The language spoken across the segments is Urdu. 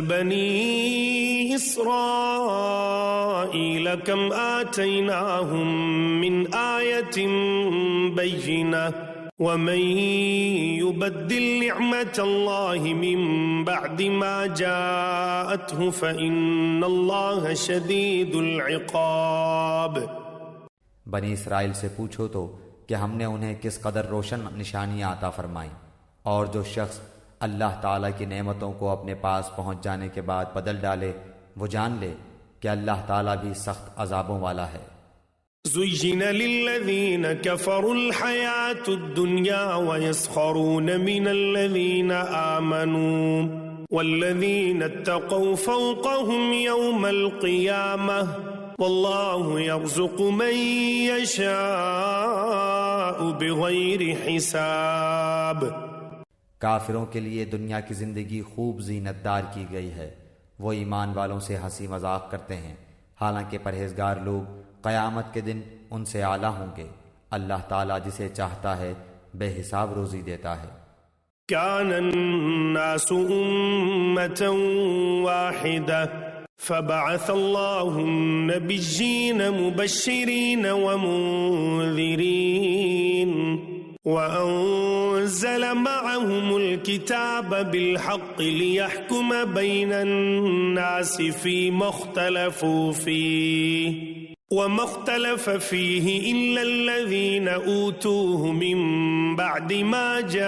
بني إسرائيل كم آتيناهم من آية بينة ومن يبدل نعمة الله من بعد ما جاءته فإن الله شديد العقاب۔ بنی اسرائیل سے پوچھو تو کہ ہم نے انہیں کس قدر روشن نشانیاں عطا فرمائیں، اور جو شخص اللہ تعالیٰ کی نعمتوں کو اپنے پاس پہنچ جانے کے بعد بدل ڈالے وہ جان لے کہ اللہ تعالیٰ بھی سخت عذابوں والا ہے۔ زُيِّنَ لِلَّذِينَ كَفَرُوا الْحَيَاةُ الدُّنْيَا وَيَسْخَرُونَ مِنَ الَّذِينَ آمَنُوا وَالَّذِينَ اتَّقَوْا فَوْقَهُمْ يَوْمَ الْقِيَامَةِ وَاللَّهُ يَرْزُقُ مَن يَشَاءُ بِغَيْرِ حِسَابٍ۔ کافروں کے لیے دنیا کی زندگی خوب زینت دار کی گئی ہے، وہ ایمان والوں سے ہنسی مذاق کرتے ہیں، حالانکہ پرہیزگار لوگ قیامت کے دن ان سے اعلیٰ ہوں گے۔ اللہ تعالیٰ جسے چاہتا ہے بے حساب روزی دیتا ہے۔ كان الناس أمة واحدة فبعث الله النبيين مبشرين ومنذرين وأنزل معهم الكتاب بالحق ليحكم بين الناس فيما اختلفوا فيه وما اختلف فيه إلا الذين أوتوه من بعد ما جاءتهم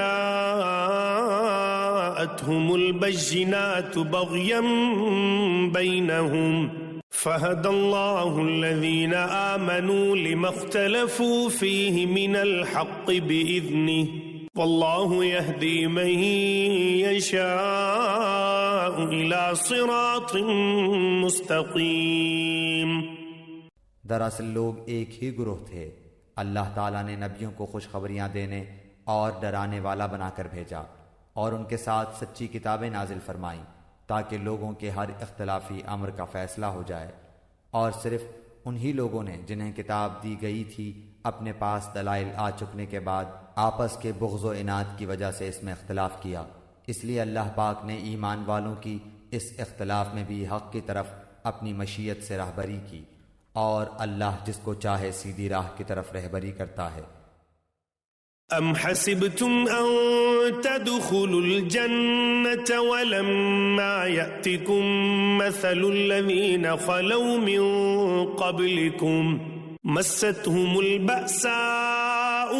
البينات بغيا بينهم فهدى الله الذين آمنوا لما اختلفوا فيه من الحق بإذنه والله يهدي من يشاء إلى صراط مستقيم۔ دراصل لوگ ایک ہی گروہ تھے، اللہ تعالیٰ نے نبیوں کو خوشخبریاں دینے اور ڈرانے والا بنا کر بھیجا اور ان کے ساتھ سچی کتابیں نازل فرمائیں تاکہ لوگوں کے ہر اختلافی امر کا فیصلہ ہو جائے، اور صرف انہی لوگوں نے جنہیں کتاب دی گئی تھی اپنے پاس دلائل آ چکنے کے بعد آپس کے بغض و عناد کی وجہ سے اس میں اختلاف کیا، اس لیے اللہ پاک نے ایمان والوں کی اس اختلاف میں بھی حق کی طرف اپنی مشیت سے راہبری کی، اور اللہ جس کو چاہے سیدھی راہ کی طرف رہبری کرتا ہے۔ ام حسبتم ان تدخلوا الجنة ولما يأتكم مثل الذين خلوا من قبلكم مستهم البأساء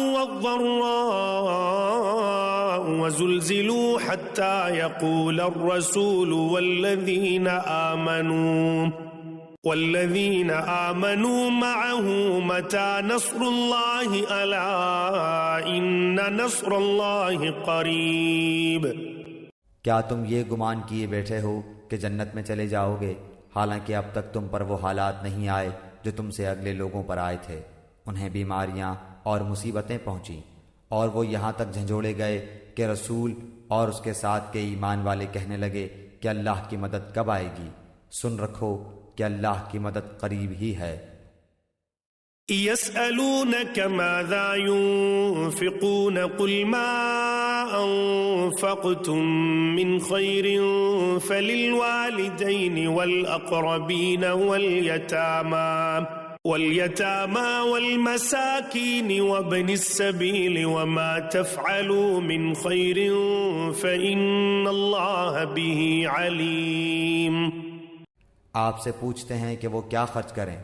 والضراء وزلزلوا حتى يقول الرسول والذين آمنوا معه متى نصر الله ألا إن نصر الله قريب۔ کیا تم یہ گمان کیے بیٹھے ہو کہ جنت میں چلے جاؤ گے، حالانکہ اب تک تم پر وہ حالات نہیں آئے جو تم سے اگلے لوگوں پر آئے تھے، انہیں بیماریاں اور مصیبتیں پہنچیں، اور وہ یہاں تک جھنجھوڑے گئے کہ رسول اور اس کے ساتھ کے ایمان والے کہنے لگے کہ اللہ کی مدد کب آئے گی۔ سن رکھو کہ اللہ کی مدد قریب ہی ہے۔ يسألونك ماذا ينفقون قل ما أنفقتم من خير فللوالدين والأقربين واليتامى والمساكين وابن السبيل وما تفعلوا من خير فإن الله به عليم۔ آپ سے پوچھتے ہیں کہ وہ کیا خرچ کریں،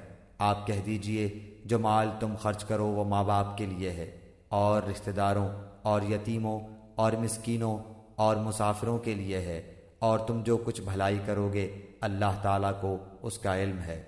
آپ کہہ دیجئے جو مال تم خرچ کرو وہ ماں باپ کے لیے ہے، اور رشتہ داروں اور یتیموں اور مسکینوں اور مسافروں کے لیے ہے، اور تم جو کچھ بھلائی کرو گے اللہ تعالیٰ کو اس کا علم ہے۔